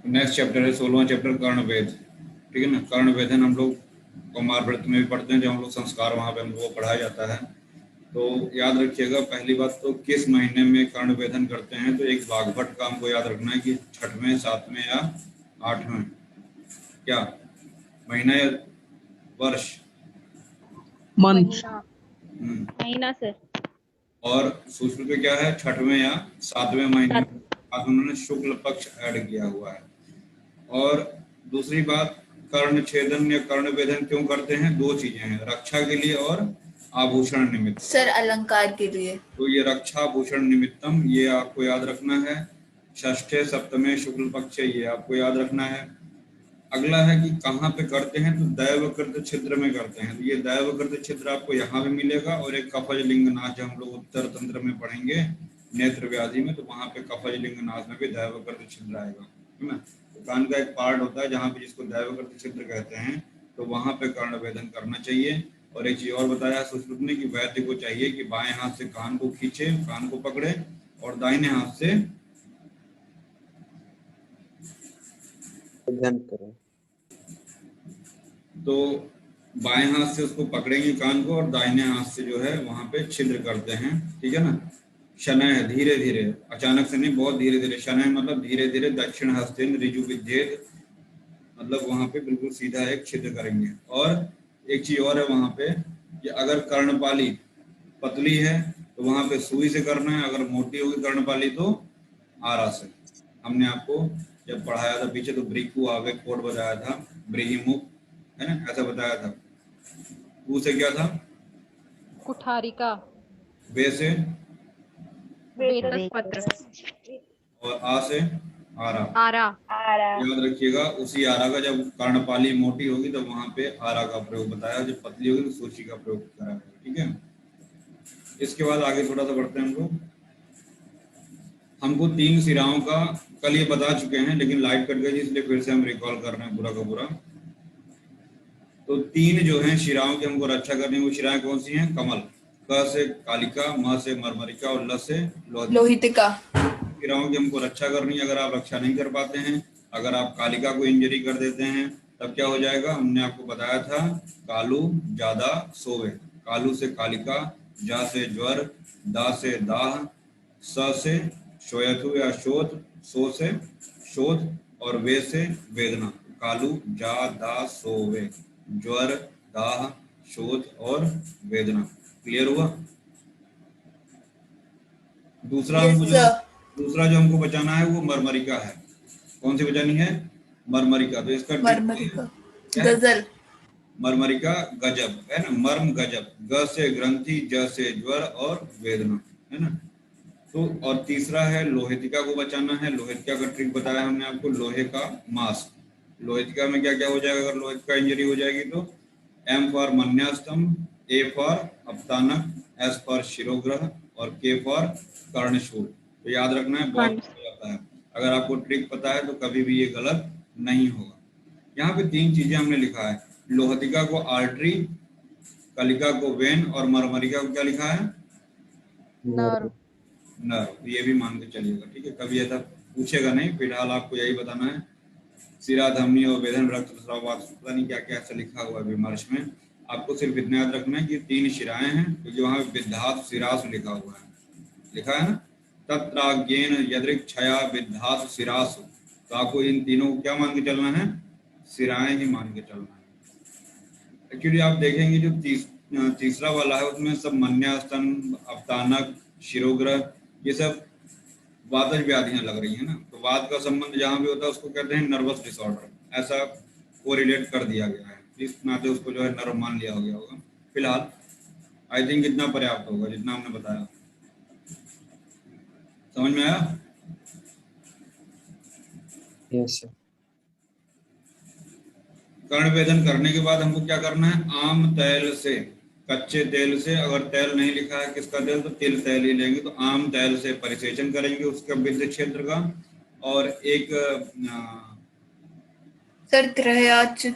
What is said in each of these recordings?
Next chapter है 16वां chapter कर्णवेद। ठीक है ना, कर्णवेदन हम लोग कुमारव्रत में भी पढ़ते हैं, जब हम लोग संस्कार वहाँ पे हम लोग को पढ़ाया जाता है। तो याद रखिएगा, पहली बात तो किस महीने में कर्णवेदन करते हैं, तो एक बागभट का हमको याद रखना है कि 6वें 7वें या 8वें, क्या महीना या वर्ष? मंथ। महीना सर। और सूत्र पे क्या है, 6वें या 7वें महीने में आज उन्होंने शुक्ल पक्ष ऐड किया हुआ है। और दूसरी बात, कर्ण छेदन या कर्ण वेदन क्यों करते हैं? दो चीजें हैं, रक्षा के लिए और आभूषण निमित्त। सर अलंकार के लिए। तो ये रक्षा आभूषण निमित्तम, ये आपको याद रखना है। षष्ठे सप्तमे शुक्ल पक्ष, ये आपको याद रखना है। अगला है कि कहाँ पे करते हैं, तो दैवकृत छिद्र में करते हैं। तो ये दैवकृत छिद्र आपको यहाँ पे मिलेगा, और एक कफज लिंग नाच हम लोग उत्तर तंत्र में पढ़ेंगे नेत्र व्याधि में, तो वहां पे कफज लिंग नाच में भी दैवकृत छिद्र आएगा, है ना। तो कान का एक पार्ट होता है जहाँ पे, जिसको दैवकृत छिद्र कहते हैं, तो वहां पे कर्ण वेदन करना चाहिए। और एक चीज और बताया सुश्रुत ने कि वैद्य को चाहिए कि बाएं हाथ से कान को खींचे, कान को पकड़े, और दाहिने हाथ से वेदन करें। तो बाएं हाथ से उसको पकड़ेंगे कान को, और दाहिने हाथ से जो है वहां पे छिद्र करते हैं। ठीक है ना। शनय, धीरे धीरे, अचानक से नहीं, बहुत धीरे धीरे। शनय मतलब धीरे धीरे, दक्षिण हस्तेन ऋजु विद्येत, मतलब वहां पे बिल्कुल सीधा एक छिद्र करेंगे। और एक चीज और है वहां पे कि अगर कर्णपाली पतली है तो वहां पे सुई से करना है, अगर मोटी होगी कर्णपाली तो आरा से। हमने आपको जब पढ़ाया था पीछे, तो ब्रिकु आवे कोड बताया था, ब्रिहिमुख, है ना, ऐसा बताया था। ऊ से क्या था? कुठारिका। वे से वेतस पत्र। और आ से आरा। आरा। याद रखिएगा, उसी आरा का जब कर्णपाली मोटी होगी तो वहां पे आरा का प्रयोग बताया, जब पतली होगी तो सूची का प्रयोग कराया। ठीक है। इसके बाद आगे थोड़ा सा बढ़ते हैं हम लोग। हमको 3 शिराओं का कल ये बता चुके हैं, लेकिन लाइट कट गई इसलिए फिर से हम रिकॉल कर रहे हैं पूरा का पूरा। तो 3 जो हैं शिराओं की हमको रक्षा करनी है, वो शिराएं कौन सी हैं? कमल, क से कालिका, म से मरमरिका और ल से लोहितिका। शिराओं की हमको रक्षा करनी है। अगर आप रक्षा नहीं कर पाते हैं, अगर आप कालिका को इंजरी कर देते हैं, तब क्या हो जाएगा? हमने आपको बताया था, कालू ज्यादा सोवे। कालू से कालिका, जा से ज्वर, दा से दाह, स से शोयथु या शोथ, सो से शोध, और वे से वेदना। कालू जा दा सोवे, ज्वर, दाह, शोध और वेदना। क्लियर हुआ? दूसरा दूसरा जो हमको बचाना है वो मरमरिका है। कौन सी बचानी है? मरमरिका। तो इसका मरमरिका गजल। मरमरिका गजब, है ना, मर्म गजब। ग से ग्रंथि, ज से ज्वर और वेदना, है ना। तो और तीसरा है लोहितिका को बचाना है। लोहितिका का ट्रिक बताया हमने आपको, लोहे का मास्क। लोहितिका में क्या क्या हो जाएगा अगर लोहितिका इंजरी हो जाएगी तो? एम फॉर मन्यास्तम, ए फॉर अपतानक, एस फॉर शिरोग्रह और के फॉर कर्णशूल। तो याद रखना है, बहुत आता है। अगर आपको ट्रिक पता है तो कभी भी ये गलत नहीं होगा। यहाँ पे 3 चीजें हमने लिखा है, लोहतिका को आर्टरी, कलिका को वेन और मरमरिका को क्या लिखा है? नर्व। नर्व। ये भी मान के चलिएगा, ठीक है। कभी ऐसा पूछेगा नहीं, फिलहाल आपको यही बताना है। सिरा, धमनी और वेदन, रक्त स्राव, पता नहीं क्या क्या ऐसा लिखा हुआ है विमर्श में। आपको सिर्फ इतना याद रखना है कि 3 शिराएं हैं, क्योंकि वहां विद्धात सिरास लिखा हुआ है, लिखा है ना, तत्राज्ञेन यदृक छया विद्धात सिरास। तो आपको इन तीनों को क्या मान के चलना है? सिराएं ही मान के चलना है। एक्चुअली आप देखेंगे जो तीसरा वाला है उसमें सब मन्यास्तन, अपतानक, शिरोग्रह, ये सब वातज व्याधियां लग रही है ना। तो वात का संबंध जहां भी होता है उसको कहते हैं नर्वस डिसऑर्डर, ऐसा कोरिलेट कर दिया गया है, इस नाते उसको जो है नर्व मान लिया गया होगा। फिलहाल आई थिंक इतना पर्याप्त होगा जितना हमने बताया। समझ में आया? Yes sir. कर्णवेदन करने के बाद हमको क्या करना है? आम तैल से, कच्चे तेल से, अगर तेल नहीं लिखा है किसका तेल, तो तिल तेल ही लेंगे। तो आम तेल से परिसेचन करेंगे उसका विद्ध क्षेत्र का। और एक सर त्रयाच्य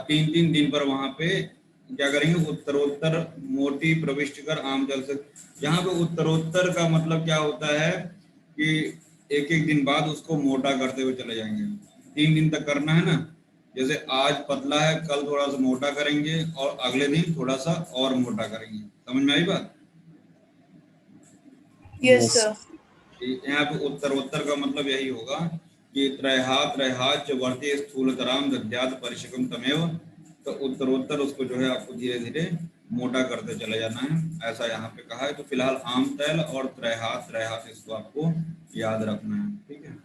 3 दिन पर वहां पे क्या करेंगे? उत्तरोत्तर मोटी प्रविष्ट कर आम जल से। यहाँ पे उत्तरोत्तर का मतलब क्या होता है कि एक एक दिन बाद उसको मोटा करते हुए चले जाएंगे। 3 दिन तक करना है ना, जैसे आज पतला है, कल थोड़ा सा मोटा करेंगे और अगले दिन थोड़ा सा और मोटा करेंगे। समझ में आई बात? Yes sir. यहाँ पे उत्तरोत्तर का मतलब यही होगा कि त्रयहाच वर्ती स्थूलतराम दद्यात् परिशकम तमेव, तो उत्तरोत्तर उसको जो है आपको धीरे धीरे मोटा करते चले जाना है, ऐसा यहाँ पे कहा है। तो फिलहाल आम तैल और त्रयहात इसको आपको याद रखना है, ठीक है।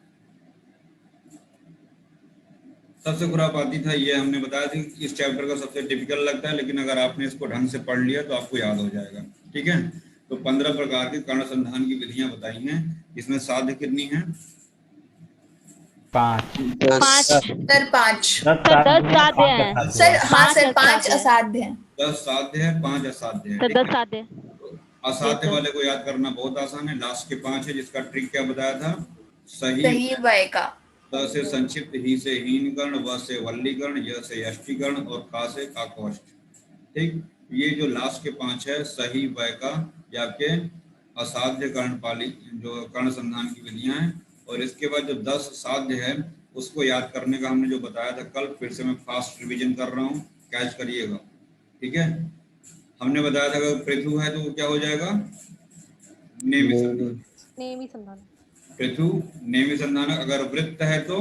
सबसे खुरापाती था ये हमने बताया था कि इस चैप्टर का सबसे टिपिकल लगता है, लेकिन अगर आपने इसको ढंग से पढ़ लिया तो आपको याद हो जाएगा, ठीक है। तो 15 प्रकार के कर्ण संधान की विधियां बताई हैं, इसमें साध्य कितनी है? 5 5 सर 5 सर 10 साध्य हैं सर। हाँ सर 5 5 असाध्य हैं। 10 साध्य है, 5 असाध्य है, सर ठीक 10 है? साध्य तो असाध्य वाले को याद करना बहुत आसान है, लास्ट के 5 है, जिसका ट्रिक क्या बताया था? सही वय का। त से संक्षिप्त, ही से हीन कर्ण, व से वल्लीकर्ण, य से यष्टिकर्ण और का से काकोष्ठ, ठीक। ये जो लास्ट के 5 है सही वय का, या आपके असाध्य कर्णपाली जो कर्ण संधान की विधियां हैं। और इसके बाद जो 10 साध्य है उसको याद करने का हमने जो बताया था कल, फिर से मैं फास्ट रिवीजन कर रहा हूँ, कैच करिएगा, ठीक है। हमने बताया था अगर पृथु है तो वो क्या हो जाएगा? नेमि संधान। नेमी संधान। पृथु नेमि संधान। अगर वृत्त है तो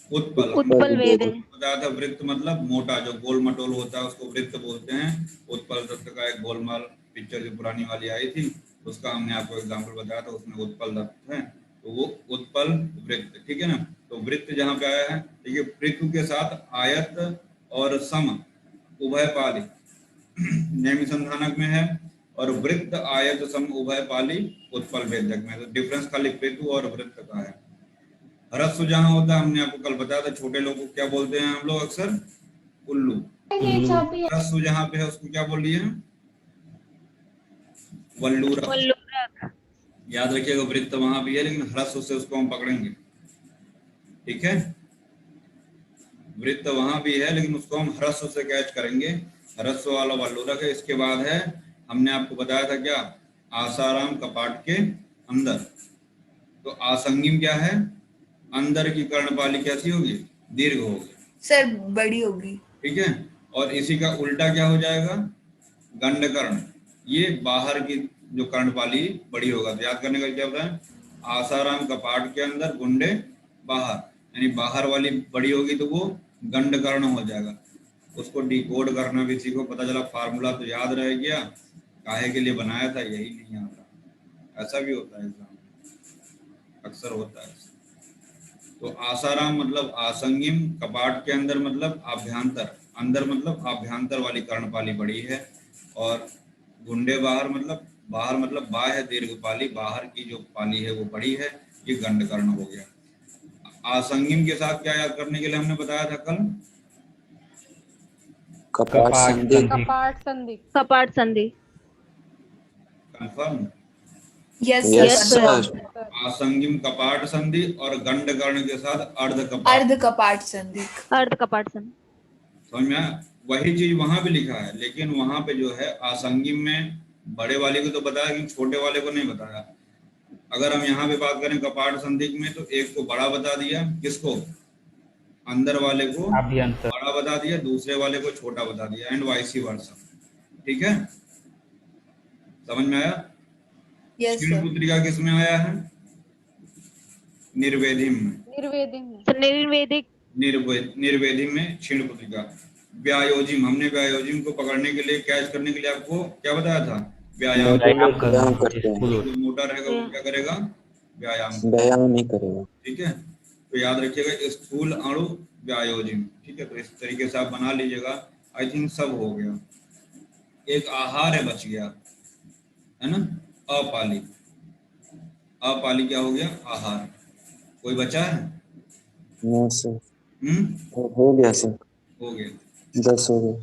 उत्पल। उत्पल वेद है। बताया था वृत्त मतलब मोटा जो गोल मटोल होता है उसको वृत्त बोलते हैं। उत्पल दत्त का एक गोलमाल पिक्चर जो पुरानी वाली आई थी उसका हमने आपको एग्जाम्पल बताया था, उसमें उत्पल दत्त है, तो वो उत्पल वृत्त, ठीक है ना। तो वृत्त जहाँ पे आया है, देखिए पृथु के साथ आयत और सम उभय पाली नेमि संधानक में है, और वृत्त आयत सम उभय पाली उत्पल वेदक में। तो डिफरेंस खाली पृथु और वृत्त का है। ह्रस्व जहाँ होता है, हमने आपको कल बताया था, छोटे लोग को क्या बोलते हैं हम लोग अक्सर? उल्लू। ह्रस्व जहाँ पे है उसको क्या बोल रही है? वल्लूरक। याद रखिएगा वृत्त वहां भी है लेकिन ह्रस्व से उसको हम पकड़ेंगे, ठीक है। वृत्त वहां भी है लेकिन उसको हम ह्रस्व से कैच करेंगे, ह्रस्व वाला वल्लूरक है। इसके बाद है, हमने आपको बताया था क्या? आसाराम कपाट के अंदर। तो आसंगिम क्या है? अंदर की कर्णपाली कैसी होगी? दीर्घ होगी सर बड़ी होगी, ठीक है। और इसी का उल्टा क्या हो जाएगा? गंडकर्ण। ये बाहर की जो कर्णपाली बड़ी होगा। तो याद करने का क्या होता है? आसाराम कपाट के अंदर, गुंडे बाहर, यानी बाहर वाली बड़ी होगी तो वो गंडकर्ण हो जाएगा। उसको डिकोड करना भी सीखो, पता चला फार्मूला तो याद रह गया, काहे के लिए बनाया था यही नहीं आता। ऐसा भी होता है एग्जाम में, अक्सर होता है। तो आसाराम मतलब आसंगिम, कपाट के अंदर मतलब आभ्यंतर, अंदर मतलब आभ्यंतर वाली कर्णपाली बड़ी है, और गुंडे बाहर मतलब बाह्य दीर्घपाली, बाहर की जो पाली है वो बड़ी है, ये गंडकर्ण हो गया। आसंगिम के साथ क्या याद करने के लिए हमने बताया था कल? कपाट संधि। कपाट संधि। कपाट संधि। Confirm? Yes Yes, sir. sir. आसंगिम कपाट संधि और गंडकर्ण के साथ अर्ध कपाट। अर्ध कपाट संधि। अर्ध कपाट संधि। समझ में आया? वही चीज वहां पे लिखा है, लेकिन वहां पे जो है आसंगिम में बड़े वाले को तो बताया लेकिन छोटे वाले को नहीं बताया। अगर हम यहाँ पे बात करें कपाट संधि में, तो एक को बड़ा बता दिया, किसको? अंदर वाले को अभ्यंतर। बड़ा बता दिया, दूसरे वाले को छोटा बता दिया, एंड वाइस वर्सा, ठीक है। समझ में आया? यस क्षीण सर। पुत्रिका किसमें आया है? निर्वेदिम में। निर्वेदिक। निर्वेदिम में क्षीण पुत्रिका। व्यायोजिम, हमने व्यायोजिम को पकड़ने के लिए, कैच करने के लिए आपको क्या बताया था? व्यायाम। व्यायाम करते हैं। जो मोटा रहेगा वो क्या करेगा? व्यायाम नहीं करेगा, ठीक है। तो याद रखिएगा स्थूल अणु व्यायोजिम, ठीक है। तो इस तरीके से आप बना लीजिएगा। आई थिंक सब हो गया। एक आहार है बच गया, है ना? अपाली। अपाली क्या हो गया? आहार। कोई बचा है? नहीं सर, हो गया सर, हो गया। 10 हो गए।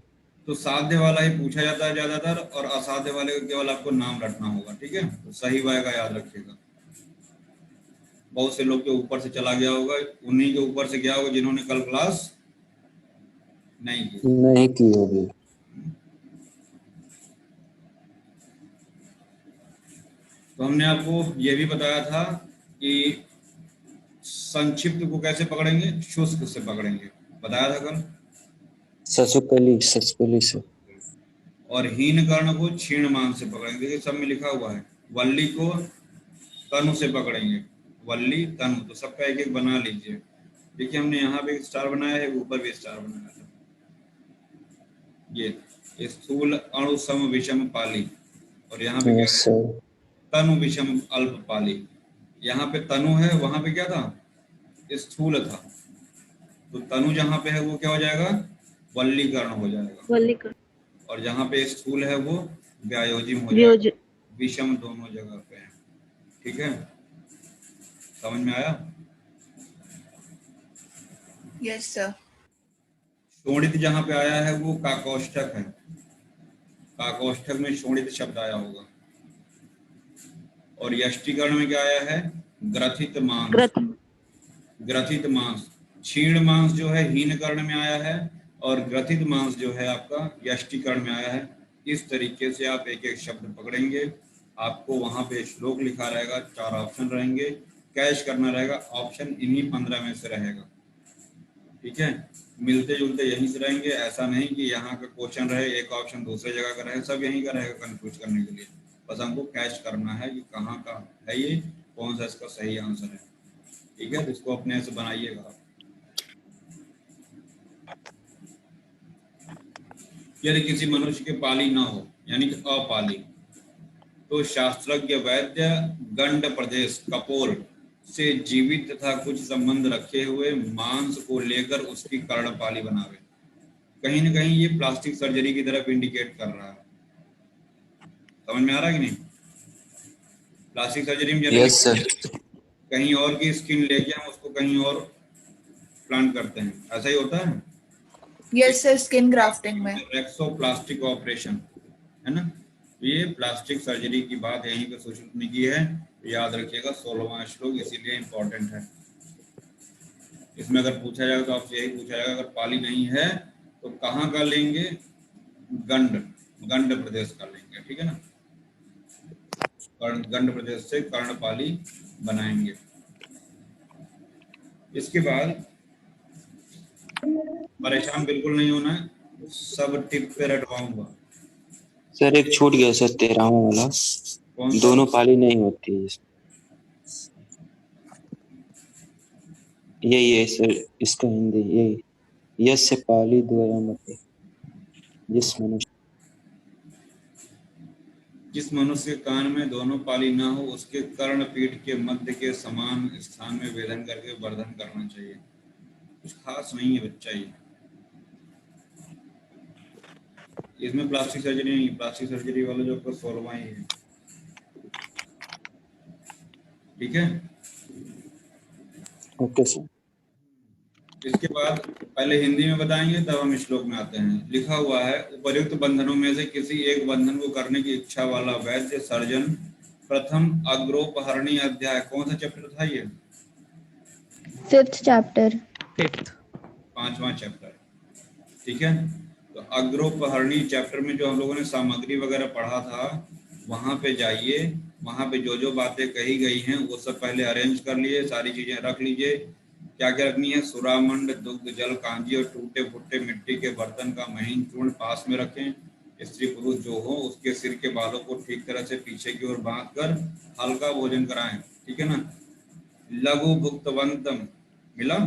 तो साध्य वाला ही पूछा जाता है ज्यादातर, और असाध्य वाले का केवल आपको नाम रटना होगा, ठीक है। तो सही वाय का याद रखिएगा। बहुत से लोग के ऊपर से चला गया होगा, उन्हीं के ऊपर से गया होगा जिन्होंने कल क्लास नहीं की होगी। तो हमने आपको ये भी बताया था कि संक्षिप्त को कैसे पकड़ेंगे? शुष्क से पकड़ेंगे, बताया था कल। ससुकली से। और हीन कर्ण को क्षीण मान से पकड़ेंगे। देखिए सब में लिखा हुआ है। वल्ली को तनु से पकड़ेंगे, वल्ली तनु, तो सबका एक एक बना लीजिए। देखिए हमने यहाँ पे एक स्टार बनाया है, ऊपर भी स्टार बनाया था। ये स्थूल अणु सम विषम पाली, और यहाँ पे क्या यस है? सर। तनु विषम अल्प पाली। यहाँ पे तनु है, वहां पे क्या था? स्थूल था। तो तनु जहाँ पे है वो क्या हो जाएगा? वल्लीकरण हो जाएगा। वल्लीकरण। और जहाँ पे स्थूल है वो व्यायोजिम हो व्योज। जाएगा। विषम दोनों जगह पे है। ठीक है, समझ में आया? Yes sir. शोणित जहाँ पे आया है वो काकौष्ठक है। काकौष्ठक में शोणित शब्द आया होगा। और यष्टिकर्ण में क्या आया है? ग्रथित मांस। ग्रथित मांस। क्षीण मांस जो है हीन कर्ण में आया है, और ग्रथित मांस जो है आपका यष्टिकर्ण में आया है। इस तरीके से आप एक एक शब्द पकड़ेंगे। आपको वहां पे श्लोक लिखा रहेगा, 4 ऑप्शन रहेंगे, कैश करना रहेगा। ऑप्शन इन्हीं 15 में से रहेगा। ठीक है, मिलते जुलते यहीं से रहेंगे। ऐसा नहीं कि यहाँ का क्वेश्चन रहे एक ऑप्शन दूसरे जगह का रहे, सब यहीं का रहेगा कंफ्यूज करने के लिए। बस हमको कैश करना है कि कहाँ का है ये, कौन सा इसका सही आंसर है। ठीक है, तो इसको अपने से बनाइएगा। यदि किसी मनुष्य के पाली ना हो, यानी कि अपाली, तो शास्त्रज्ञ वैद्य गंड प्रदेश कपोल से जीवित तथा कुछ संबंध रखे हुए मांस को लेकर उसकी कर्णपाली बनावे। कहीं ना कहीं ये प्लास्टिक सर्जरी की तरफ इंडिकेट कर रहा है। समझ में आ रहा है कि नहीं? प्लास्टिक सर्जरी में यस सर। कहीं और की स्किन लेके हम उसको कहीं और प्लांट करते हैं, ऐसा ही होता है। यस सर, स्किन ग्राफ्टिंग में। रेक्सोप्लास्टिक ऑपरेशन है ना। ये प्लास्टिक सर्जरी की बात यहीं पे सुश्रुत ने की है। याद रखिएगा 16वां श्लोक इसीलिए इंपॉर्टेंट है। इसमें अगर पूछा जाएगा तो आपसे यही पूछा जाएगा, अगर पाली नहीं है तो कहाँ का लेंगे? गंड प्रदेश का लेंगे। ठीक है ना, गंड प्रदेश से कर्णपाली बनाएंगे। इसके बाद परेशान बिल्कुल नहीं होना है, सब टिप पे रटवाऊंगा। सर एक छूट गया सर, 13वां वाला। कौन सा? दोनों पाली नहीं होती है। यही है सर, इसका हिंदी यही। यस से पाली द्वयामते। जिस मनुष्य के कान में दोनों पाली ना हो उसके कर्ण पीठ के मध्य के समान स्थान में वेदन करके वर्धन करना चाहिए। कुछ खास नहीं है बच्चा ये। इसमें प्लास्टिक सर्जरी नहीं, प्लास्टिक सर्जरी वाला जो आपका 16वां ही है। ठीक है, ओके सर। इसके बाद पहले हिंदी में बताएंगे तब हम श्लोक में आते हैं। लिखा हुआ है, उपर्युक्त बंधनों में से किसी एक बंधन को करने की इच्छा वाला वैद्य सर्जन प्रथम अग्रोपहरणी अध्याय, कौन सा चैप्टर था ये? 5th chapter. 5वां चैप्टर। ठीक है, तो अग्रोपहरणी चैप्टर में जो हम लोगों ने सामग्री वगैरह पढ़ा था, वहां पे जाइए। वहां पे जो जो बातें कही गई हैं वो सब पहले अरेंज कर लिए, सारी चीजें रख लीजिए। क्या क्या रखनी है? सुरामंड, दुग्ध, जल, कांजी और टूटे फुटे मिट्टी के बर्तन का महीन चूर्ण पास में रखें। स्त्री पुरुष जो हो उसके सिर के बालों को ठीक तरह से पीछे की ओर बांध कर हल्का भोजन कराएं। ठीक है ना। लघु भुक्तवंतम, मिला?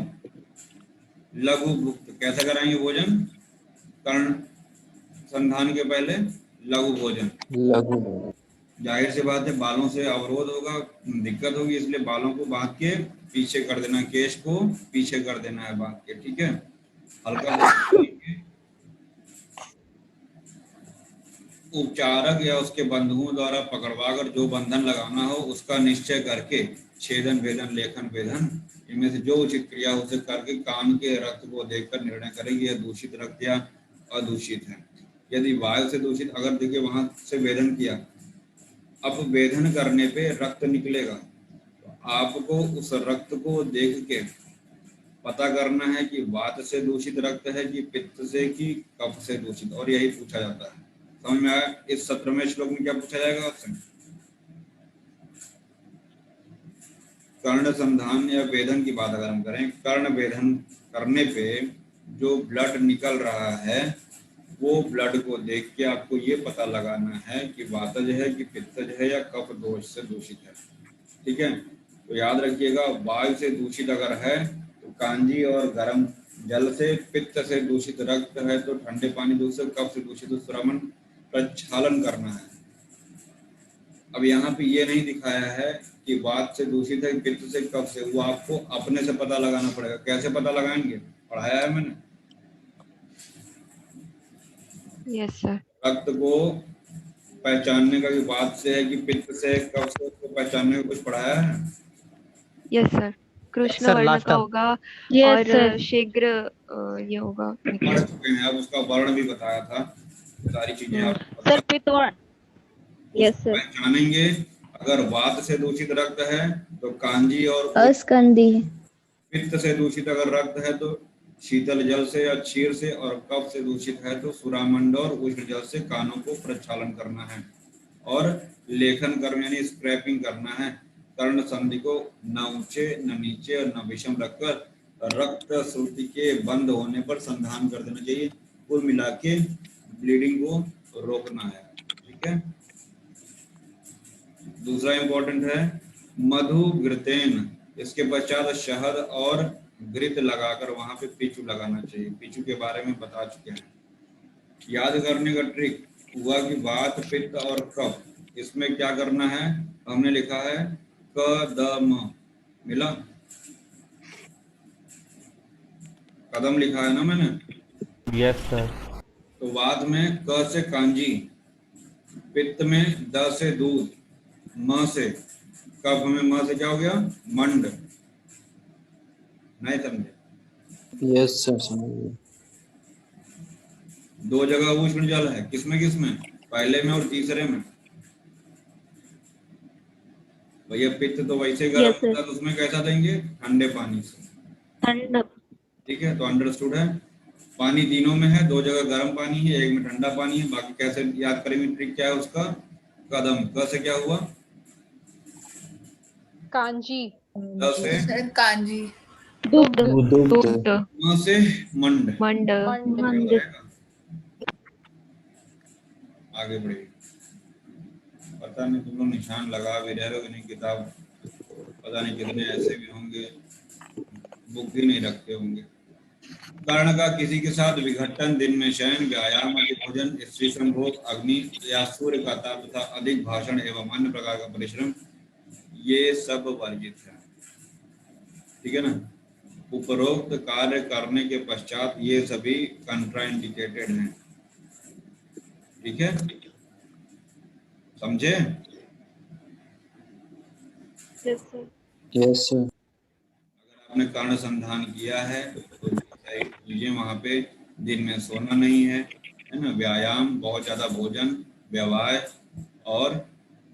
लघु भुक्त कैसा कराएंगे भोजन? कर्ण संधान के पहले लघु भोजन। लघु। जाहिर सी बात है बालों से अवरोध होगा, दिक्कत होगी, इसलिए बालों को बांध के पीछे कर देना, केश को पीछे कर देना है बांध के। ठीक है, हल्का उपचारक या उसके बंधुओं द्वारा पकड़वाकर जो बंधन लगाना हो उसका निश्चय करके छेदन, वेदन, लेखन, वेदन इनमें से जो उचित क्रिया हो उसे करके कान के रक्त को देखकर निर्णय करेंगे यह दूषित रक्त या अदूषित है। यदि वायु से दूषित, अगर देखिए वहां से वेदन किया, अब वेदन करने पे रक्त निकलेगा, तो आपको उस रक्त को देख के पता करना है कि वात से दूषित रक्त है कि पित्त से कि कफ से दूषित, और यही पूछा जाता है। समझ में आया? इस 17वें श्लोक में क्या पूछा जाएगा आपसे? कर्ण संधान या वेदन की बात अगर हम करें, कर्ण वेदन करने पे जो ब्लड निकल रहा है वो ब्लड को देख के आपको ये पता लगाना है कि वातज है कि पित्तज है या कफ दोष से दूषित है। ठीक है, तो याद रखिएगा वायु से दूषित अगर है तो कांजी और गर्म जल से, पित्त से दूषित रक्त है तो ठंडे पानी दूध से, कफ से दूषित तो श्रवण प्रक्षालन करना है। अब यहाँ पे ये नहीं दिखाया है कि वात से दूषित है, पित्त से, कफ से, वो आपको अपने से पता लगाना पड़ेगा। कैसे पता लगाएंगे, पढ़ाया है मैंने। Yes sir. रक्त को पहचानने का भी वात से है कि पित्त से, कफ से, उसको पहचानने का कुछ पढ़ाया है। Yes sir. कृष्ण सर, वर्ण last का up. होगा Yes, और sir. शीघ्र ये होगा। पढ़ चुके हैं, अब उसका वर्ण भी बताया था, सारी चीजें आप सर पित्तवर्ण. Yes, sir. पहचानेंगे। अगर वात से दूषित रक्त है तो कांजी और अस्कंदी. पित्त से दूषित अगर रक्त है तो शीतल जल से या क्षीर से, और कफ से दूषित है तो सुरामंड और उष्ण जल से कानों को प्रक्षालन करना है और लेखन कर्म यानी स्क्रैपिंग करना है। कर्ण संधि को न ऊंचे न नीचे और न विषम रखकर रक्त श्रुति के बंद होने पर संधान कर देना चाहिए। कुल मिला के ब्लीडिंग को रोकना है। ठीक है, दूसरा इंपॉर्टेंट है मधु घृतेन, इसके पश्चात शहद और घृत लगाकर वहां पे पीछू लगाना चाहिए। पीछू के बारे में बता चुके हैं। याद करने का ट्रिक हुआ कि वात, पित्त और कफ, इसमें क्या करना है, हमने लिखा है कदम, मिला, कदम लिखा है ना मैंने। Yes sir. तो वात में क से कांजी, पित्त में द से दूध, म से, कफ में म से क्या हो गया, मंड। नहीं समझे? यस सर, समझ गए। दो जगह उष्ण जल है, किसमें किसमें, पहले में और तीसरे में। भैया पित्त तो वैसे गर्म Yes, sir. होता है, तो उसमें कैसा देंगे, ठंडे पानी से। ठंड. ठीक है, तो अंडरस्टूड है। पानी तीनों में है, दो जगह गर्म पानी है, एक में ठंडा पानी है। बाकी कैसे याद करेंगे, ट्रिक क्या है उसका, कदम। क से क्या हुआ, कांजी। द से सर कांजी। दुग्ध. दुग्ध। म से मंड। मंड। मंड. आगे बढ़िए। पता नहीं तुम लोग निशान लगा भी रहे हो कि नहीं, किताब पता नहीं कितने ऐसे भी होंगे बुक भी नहीं रखते होंगे। कर्ण का किसी के साथ विघटन, दिन में शयन, व्यायाम, अधिक भोजन, स्त्री संभोग, अग्नि या सूर्य का ताप तथा अधिक भाषण एवं अन्य प्रकार का परिश्रम, ये सब वर्जित है। ठीक है ना, उपरोक्त कार्य करने के पश्चात ये सभी कंट्राइंडिकेटेड हैं। ठीक है, समझे? Yes sir. Yes sir. अगर आपने कर्ण संधान किया है तो लीजिए, वहां पे दिन में सोना नहीं है ना, व्यायाम, बहुत ज्यादा भोजन, व्यवहार और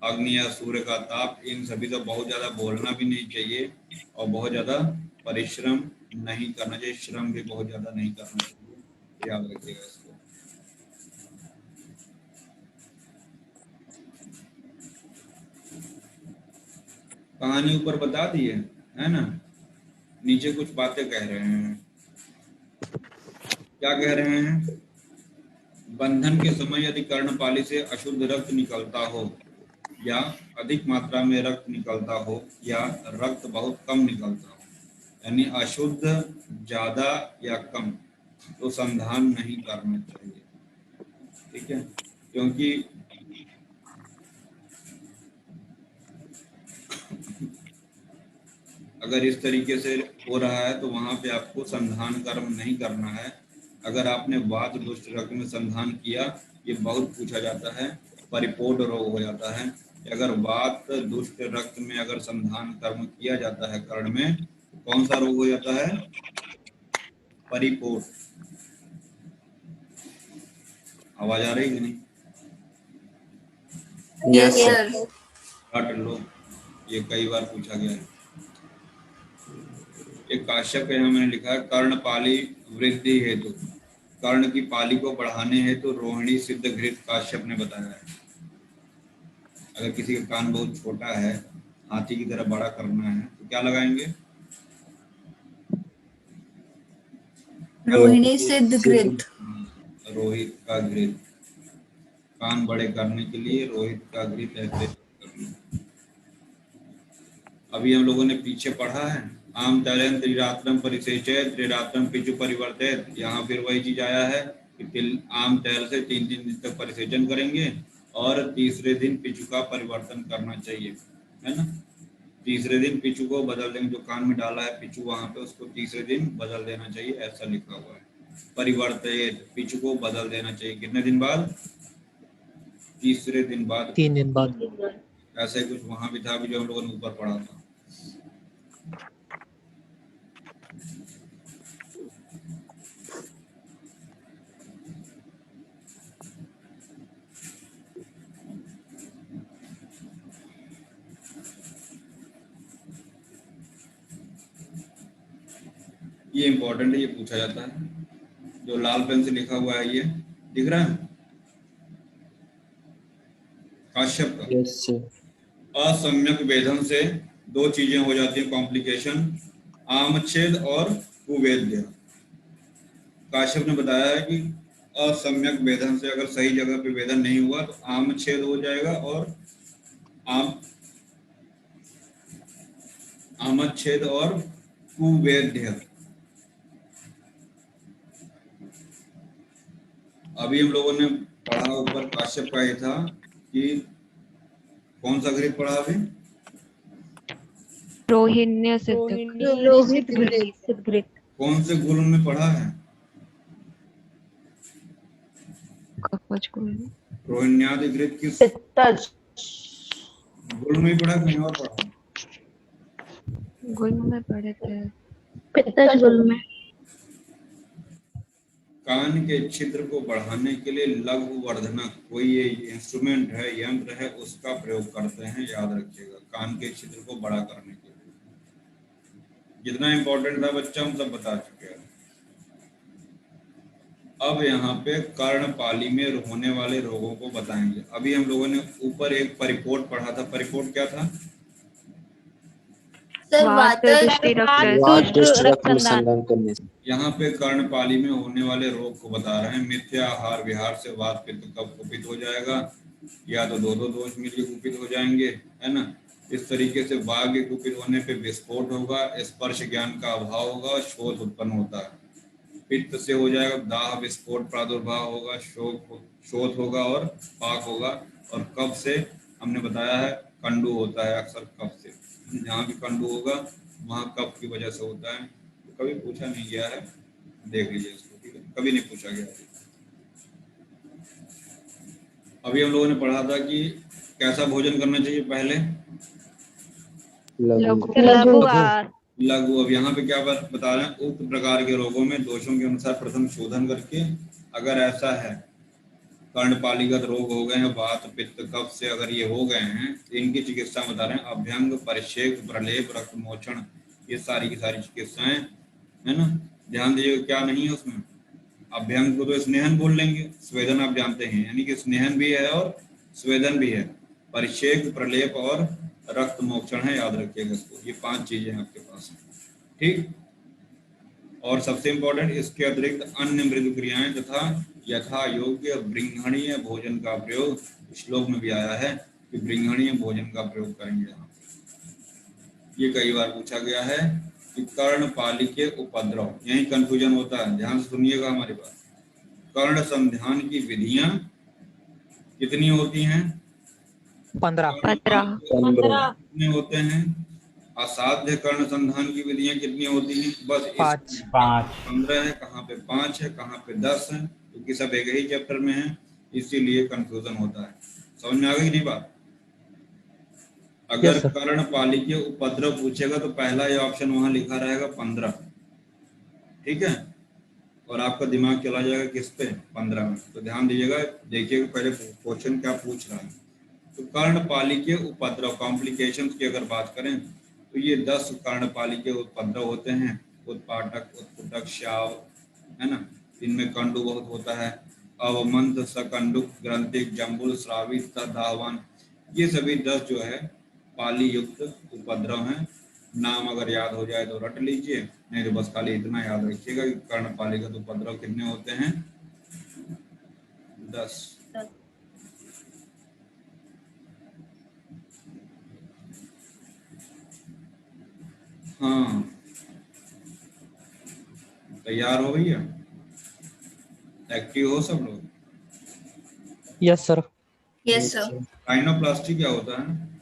अग्नि या सूर्य का ताप, इन सभी से बहुत ज्यादा बोलना भी नहीं चाहिए और बहुत ज्यादा परिश्रम नहीं करना चाहिए, श्रम भी बहुत ज्यादा नहीं करना चाहिए। याद रखिएगा इसको। कहानी ऊपर बता दी है ना, नीचे कुछ बातें कह रहे हैं। क्या कह रहे हैं, बंधन के समय यदि कर्णपाली से अशुद्ध रक्त निकलता हो या अधिक मात्रा में रक्त निकलता हो या रक्त बहुत कम निकलता हो, यानी अशुद्ध ज्यादा या कम, तो संधान नहीं करना चाहिए। ठीक है, क्योंकि अगर इस तरीके से हो रहा है तो वहां पे आपको संधान कर्म नहीं करना है। अगर आपने वात दुष्ट रक्त में संधान किया, ये बहुत पूछा जाता है, परिपोड रोग हो जाता है। अगर वात दुष्ट रक्त में अगर संधान कर्म किया जाता है कर्ण में, तो कौन सा रोग हो जाता है, परिपोड। आवाज आ रही कि नहीं? Yes sir. रट लो, ये कई बार पूछा गया है। एक काश्यप के यहाँ मैंने लिखा है, कर्णपाली वृद्धि हेतु, कर्ण की पाली को बढ़ाने हेतु रोहिणी सिद्ध घृत काश्यप ने बताया है। अगर किसी का कान बहुत छोटा है हाथी की तरह बड़ा करना है, तो क्या लगाएंगे? रोहिणी सिद्ध घृत। रोहित का घृत, कान बड़े करने के लिए रोहित का घृत ऐसे करना। अभी हम लोगों ने पीछे पढ़ा है, आम तैलन त्रिरात्रम परिसेचय त्रिरात्रम पिचु परिवर्तित। यहाँ फिर वही चीज आया है कि आम तैल से 3 दिन तक परिसेचन करेंगे और तीसरे दिन पिचु का परिवर्तन करना चाहिए, है ना। तीसरे दिन पिचु को बदल देंगे, जो कान में डाला है पिचु वहां पे, उसको तीसरे दिन बदल देना चाहिए, ऐसा लिखा हुआ है। परिवर्तित, पिचु को बदल देना चाहिए कितने दिन बाद? तीसरे दिन बाद। 3 दिन बाद। ऐसे कुछ वहां भी था, भी जो हम लोगों ने ऊपर पढ़ा था। ये इंपॉर्टेंट है, ये पूछा जाता है। जो लाल पेन से लिखा हुआ है ये दिख रहा है काश्यप का। Yes sir. असम्यक वेधन से 2 चीजें हो जाती हैं कॉम्प्लिकेशन, आमच्छेद और कुवेद्य। काश्यप ने बताया है कि असम्यक वेधन से अगर सही जगह पे वेधन नहीं हुआ तो आमच्छेद हो जाएगा और आमच्छेद और कुवेद्य। अभी हम लोगों ने पढ़ा ऊपर काश्यप का ये था कि कौन सा घृत पढ़ा अभी? रोहिण्य सिद्ध रोहित घृत। कौन से गुण में पढ़ा है? कवच गुण। रोहिण्यादि घृत किस गुण में पढ़ा, कहीं और पढ़ा? गुण में पढ़े थे। पित्तज गुल में। कान के छिद्र को बढ़ाने के लिए लघु वर्धनक कोई ये इंस्ट्रूमेंट है, यंत्र है, उसका प्रयोग करते हैं, याद रखिएगा। कान के छिद्र को बड़ा करने के लिए जितना इंपॉर्टेंट था बच्चा हम सब बता चुके हैं। अब यहाँ पे कर्णपाली में होने वाले रोगों को बताएंगे। अभी हम लोगों ने ऊपर एक परिपोट पढ़ा था, परिपोट क्या था? सर वात दृष्टि वात दृष्टि रक्त अनुसंधान करने से। यहाँ पे कर्णपाली में होने वाले रोग को बता रहे हैं। मिथ्या आहार विहार से वात पित्त कफ कुपित हो जाएगा, या तो 2 दोष मिलकर कुपित हो जाएंगे, है ना। इस तरीके से वाग के कुपित होने पे विस्फोट होगा, स्पर्श ज्ञान का अभाव होगा, शोथ उत्पन्न होता है। पित्त से हो जाएगा दाह विस्फोट प्रादुर्भाव होगा, शोथ होगा और पाक होगा। और कफ से हमने बताया है कंडू होता है अक्सर कफ से, जहाँ भी कंडू होगा वहाँ कफ की वजह से होता है। तो कभी पूछा नहीं गया है, देख लीजिए इसको, ठीक है, कभी नहीं पूछा गया। अभी हम लोगों ने पढ़ा था कि कैसा भोजन करना चाहिए पहले? लघु आहार। लघु। अब यहाँ पे क्या बता रहे हैं? उक्त प्रकार के रोगों में दोषों के अनुसार प्रथम शोधन करके, अगर ऐसा है कर्णपालीगत रोग हो गए हैं, वात पित्त कफ से अगर ये हो गए हैं, तो इनकी चिकित्सा बता रहे हैं। अभ्यंग परिक्षेप प्रलेप रक्त मोचन, ये सारी की सारी चिकित्साएं, है ना। ध्यान दीजिए क्या नहीं है उसमें। अभ्यंग को तो स्नेहन बोल लेंगे, स्वेदन आप जानते हैं, यानी कि स्नेहन भी है और स्वेदन भी है। परिक्षेप प्रलेप और रक्त मोक्षण है, याद रखिएगा इसको। ये 5 चीजें आपके पास हैं, ठीक। और सबसे इंपॉर्टेंट, इसके अतिरिक्त अन्य मृदु क्रियाएं तथा यथा योग्य बृंघणीय भोजन का प्रयोग। श्लोक में भी आया है कि बृंघणीय भोजन का प्रयोग करेंगे। यहाँ ये कई बार पूछा गया है कि कर्णपाली के उपद्रव, यही कंफ्यूजन होता है, ध्यान से सुनिएगा हमारी बात। कर्ण संध्यान की विधियां कितनी होती हैं? 15 कितने होते हैं? असाध्य कर्ण संधान की विधियां कितनी होती हैं? बस 5 15 है, कहाँ पे 5 है, कहाँ पे 10 है, क्योंकि सब एक ही चैप्टर में है, इसीलिए कंफ्यूजन होता है। समझ में आ गई नहीं बात? अगर कर्णपाली के उपद्रव पूछेगा तो पहला ये ऑप्शन वहां लिखा रहेगा 15, ठीक है। और आपका दिमाग चला जाएगा किस पे? 15 में। तो ध्यान दीजिएगा, देखिएगा पहले क्वेश्चन क्या पूछ रहा है। तो कर्णपाली के उपद्रव कॉम्प्लिकेशंस की अगर बात करें तो ये 10 कर्णपाली के उपद्रव होते हैं। उत्पाटक, उत्पुटक, श्याव, है ना। इनमें कंडु बहुत होता है। अवमंत, सकंडुक, ग्रंथिक, जम्बुल, श्रावित, दाहवान, ये सभी 10 जो है पाली युक्त उपद्रव हैं। नाम अगर याद हो जाए तो रट लीजिए, नहीं तो बस खाली इतना याद रखिएगा कि कर्णपालीगत उपद्रव कितने होते हैं, 10। हाँ, तैयार हो भैया? एक्टिव हो सब लोग? Yes sir. Yes, sir. Rhinoplasty क्या होता है?